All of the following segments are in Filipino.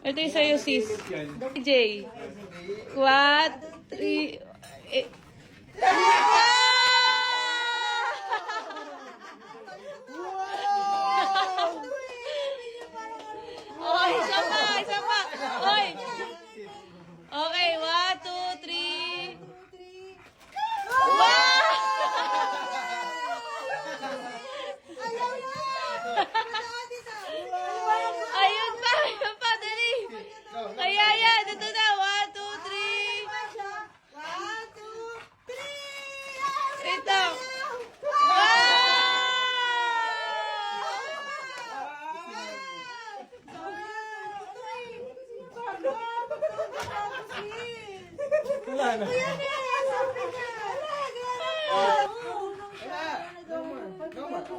Ito yung sa'yo, sis. J. 4, 3, Oy, isa pa, isa pa. Oy. Okay, 1, 2, 3. Wow! Ayun pa, dali. Kaya yan, ito na, 1, 2, 3. Ito. Wala na.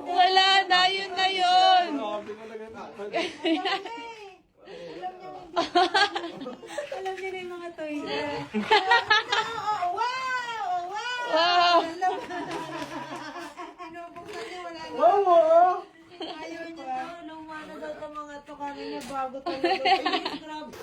Wala na, yun na yun. Alam niyo na yung mga toys. Wow! Pinupuksan niyo, wala na. Wow! Ayaw niyo to. Lumana daw ito mga to. Kanina bago talaga. Grabe.